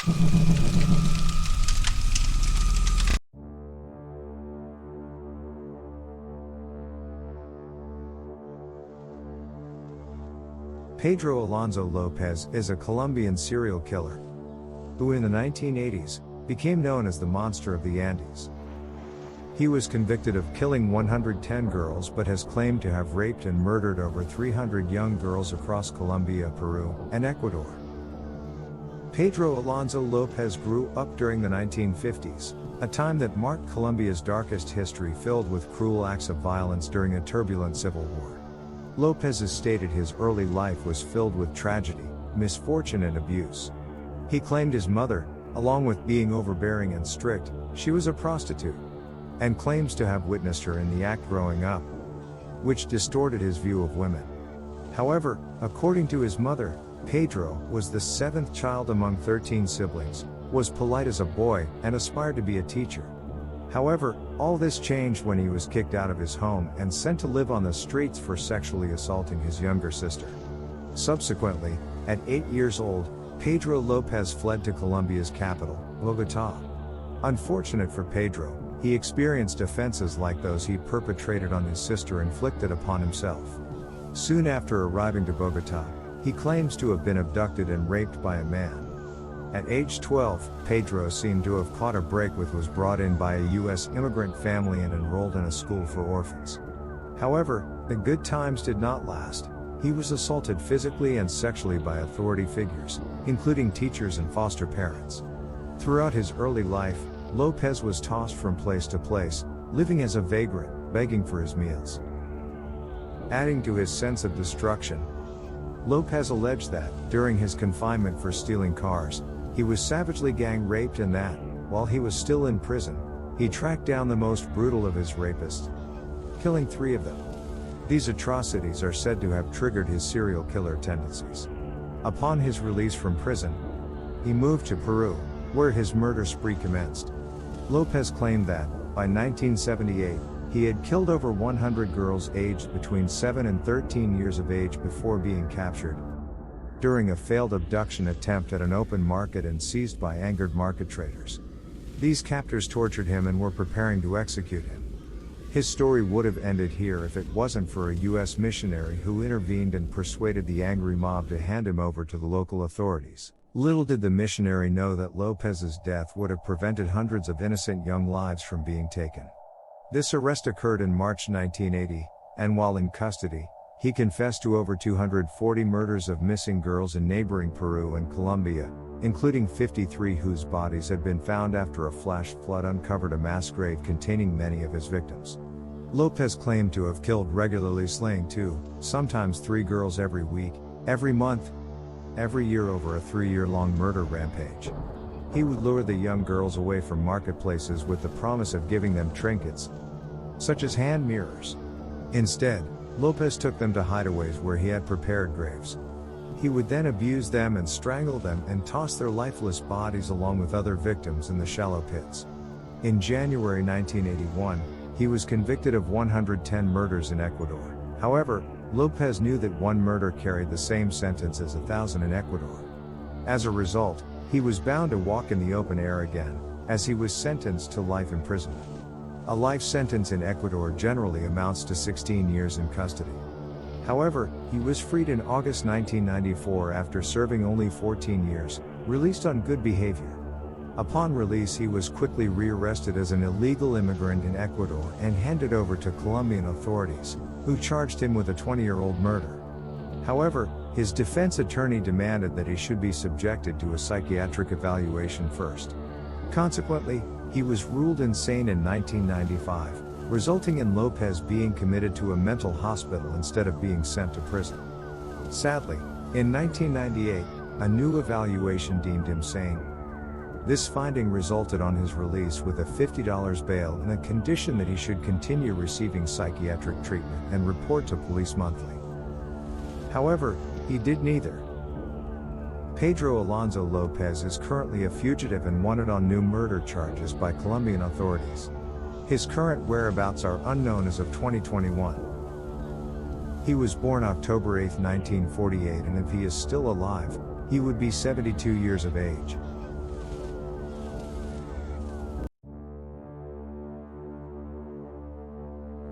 Pedro Alonso Lopez is a Colombian serial killer who in the 1980s became known as the Monster of the Andes. He was convicted of killing 110 girls but has claimed to have raped and murdered over 300 young girls across Colombia, Peru, and Ecuador. Pedro Alonso Lopez grew up during the 1950s, a time that marked Colombia's darkest history, filled with cruel acts of violence during a turbulent civil war. Lopez has stated his early life was filled with tragedy, misfortune and abuse. He claimed his mother, along with being overbearing and strict, she was a prostitute, and claims to have witnessed her in the act growing up, which distorted his view of women. However, according to his mother, Pedro was the seventh child among 13 siblings, was polite as a boy, and aspired to be a teacher. However, all this changed when he was kicked out of his home and sent to live on the streets for sexually assaulting his younger sister. Subsequently, at 8 years old, Pedro Lopez fled to Colombia's capital, Bogotá. Unfortunate for Pedro, he experienced offenses like those he perpetrated on his sister inflicted upon himself. Soon after arriving to Bogotá, he claims to have been abducted and raped by a man. At age 12, Pedro seemed to have caught a break with was brought in by a U.S. immigrant family and enrolled in a school for orphans. However, the good times did not last. He was assaulted physically and sexually by authority figures, including teachers and foster parents. Throughout his early life, Lopez was tossed from place to place, living as a vagrant, begging for his meals. Adding to his sense of destruction, Lopez alleged that, during his confinement for stealing cars, he was savagely gang raped and that, while he was still in prison, he tracked down the most brutal of his rapists, killing 3 of them. These atrocities are said to have triggered his serial killer tendencies. Upon his release from prison, he moved to Peru, where his murder spree commenced. Lopez claimed that, by 1978, he had killed over 100 girls aged between 7 and 13 years of age before being captured during a failed abduction attempt at an open market and seized by angered market traders. These captors tortured him and were preparing to execute him. His story would have ended here if it wasn't for a U.S. missionary who intervened and persuaded the angry mob to hand him over to the local authorities. Little did the missionary know that Lopez's death would have prevented hundreds of innocent young lives from being taken. This arrest occurred in March 1980, and while in custody, he confessed to over 240 murders of missing girls in neighboring Peru and Colombia, including 53 whose bodies had been found after a flash flood uncovered a mass grave containing many of his victims. Lopez claimed to have killed regularly, slaying 2, sometimes 3 girls every week, every month, every year over a 3-year-long murder rampage. He would lure the young girls away from marketplaces with the promise of giving them trinkets, such as hand mirrors. Instead, Lopez took them to hideaways where he had prepared graves. He would then abuse them and strangle them and toss their lifeless bodies along with other victims in the shallow pits. In January 1981, he was convicted of 110 murders in Ecuador. However, Lopez knew that one murder carried the same sentence as 1,000 in Ecuador. As a result, he was bound to walk in the open air again, as he was sentenced to life imprisonment. A life sentence in Ecuador generally amounts to 16 years in custody. However, he was freed in August 1994 after serving only 14 years, released on good behavior. Upon release, he was quickly rearrested as an illegal immigrant in Ecuador and handed over to Colombian authorities, who charged him with a 20-year-old murder. However, his defense attorney demanded that he should be subjected to a psychiatric evaluation first. Consequently, he was ruled insane in 1995, resulting in Lopez being committed to a mental hospital instead of being sent to prison. Sadly, in 1998, a new evaluation deemed him sane. This finding resulted on his release with a $50 bail and a condition that he should continue receiving psychiatric treatment and report to police monthly. However, he did neither. Pedro Alonso Lopez is currently a fugitive and wanted on new murder charges by Colombian authorities. His current whereabouts are unknown as of 2021. He was born October 8, 1948, and if he is still alive, he would be 72 years of age.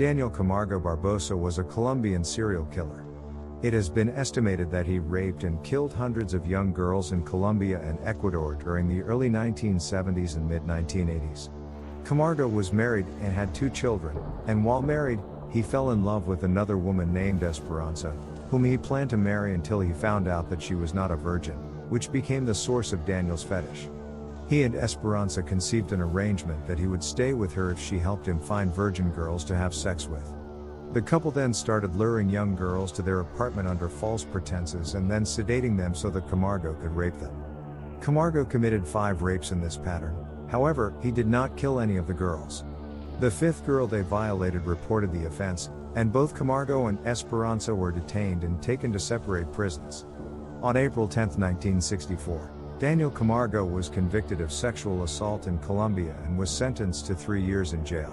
Daniel Camargo Barbosa was a Colombian serial killer. It has been estimated that he raped and killed hundreds of young girls in Colombia and Ecuador during the early 1970s and mid-1980s. Camargo was married and had 2 children, and while married, he fell in love with another woman named Esperanza, whom he planned to marry until he found out that she was not a virgin, which became the source of Daniel's fetish. He and Esperanza conceived an arrangement that he would stay with her if she helped him find virgin girls to have sex with. The couple then started luring young girls to their apartment under false pretenses and then sedating them so that Camargo could rape them. Camargo committed 5 rapes in this pattern. However, he did not kill any of the girls. The 5th girl they violated reported the offense, and both Camargo and Esperanza were detained and taken to separate prisons. On April 10, 1964, Daniel Camargo was convicted of sexual assault in Colombia and was sentenced to 3 years in jail.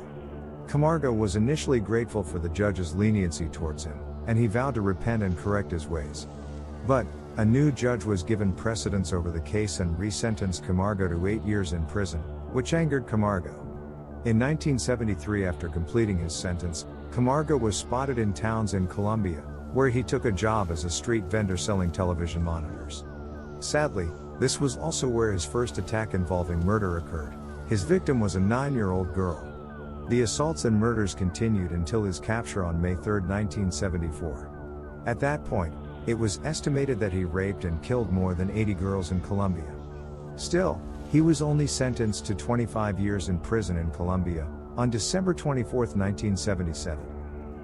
Camargo was initially grateful for the judge's leniency towards him, and he vowed to repent and correct his ways. But a new judge was given precedence over the case and resentenced Camargo to 8 years in prison, which angered Camargo. In 1973, after completing his sentence, Camargo was spotted in towns in Colombia, where he took a job as a street vendor selling television monitors. Sadly, this was also where his first attack involving murder occurred. His victim was a 9-year-old girl. The assaults and murders continued until his capture on May 3, 1974. At that point, it was estimated that he raped and killed more than 80 girls in Colombia. Still, he was only sentenced to 25 years in prison in Colombia, on December 24, 1977.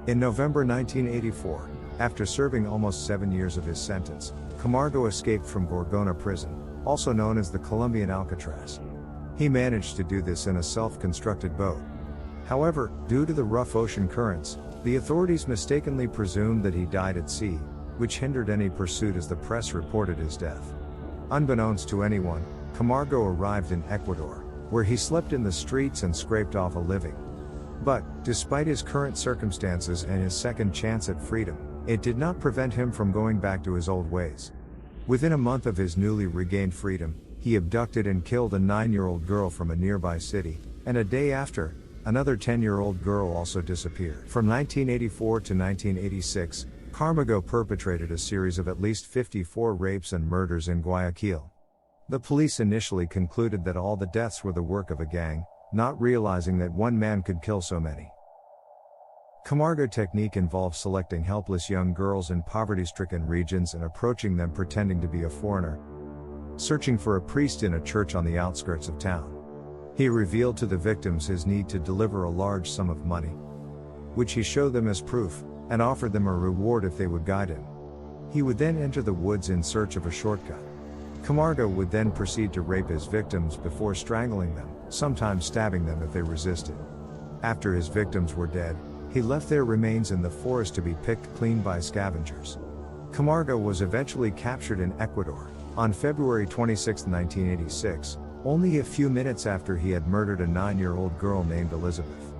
In November 1984, after serving almost 7 years of his sentence, Camargo escaped from Gorgona prison, also known as the Colombian Alcatraz. He managed to do this in a self-constructed boat. However, due to the rough ocean currents, the authorities mistakenly presumed that he died at sea, which hindered any pursuit as the press reported his death. Unbeknownst to anyone, Camargo arrived in Ecuador, where he slept in the streets and scraped off a living. But, despite his current circumstances and his second chance at freedom, it did not prevent him from going back to his old ways. Within a month of his newly regained freedom, he abducted and killed a 9-year-old girl from a nearby city, and a day after, another 10-year-old girl also disappeared. From 1984 to 1986, Camargo perpetrated a series of at least 54 rapes and murders in Guayaquil. The police initially concluded that all the deaths were the work of a gang, not realizing that one man could kill so many. Camargo technique involves selecting helpless young girls in poverty-stricken regions and approaching them pretending to be a foreigner, searching for a priest in a church on the outskirts of town. He revealed to the victims his need to deliver a large sum of money, which he showed them as proof, and offered them a reward if they would guide him. He would then enter the woods in search of a shortcut. Camargo would then proceed to rape his victims before strangling them, sometimes stabbing them if they resisted. After his victims were dead, he left their remains in the forest to be picked clean by scavengers. Camargo was eventually captured in Ecuador, on February 26, 1986, only a few minutes after he had murdered a 9-year-old girl named Elizabeth.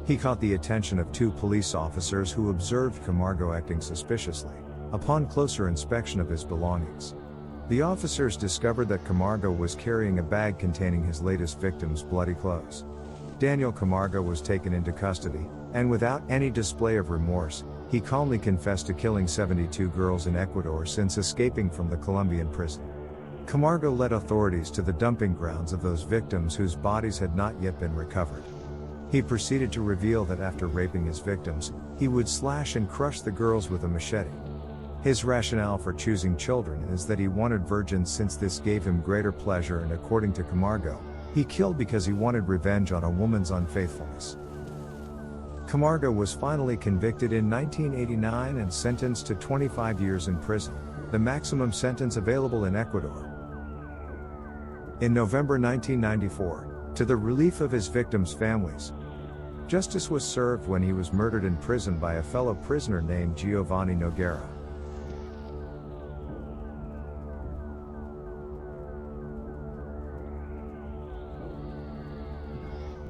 He caught the attention of 2 police officers who observed Camargo acting suspiciously. Upon closer inspection of his belongings, the officers discovered that Camargo was carrying a bag containing his latest victim's bloody clothes. Daniel Camargo was taken into custody, and without any display of remorse, he calmly confessed to killing 72 girls in Ecuador since escaping from the Colombian prison. Camargo led authorities to the dumping grounds of those victims whose bodies had not yet been recovered. He proceeded to reveal that after raping his victims, he would slash and crush the girls with a machete. His rationale for choosing children is that he wanted virgins since this gave him greater pleasure, and according to Camargo, he killed because he wanted revenge on a woman's unfaithfulness. Camargo was finally convicted in 1989 and sentenced to 25 years in prison, the maximum sentence available in Ecuador. In November 1994, to the relief of his victims' families, justice was served when he was murdered in prison by a fellow prisoner named Giovanni Noguera.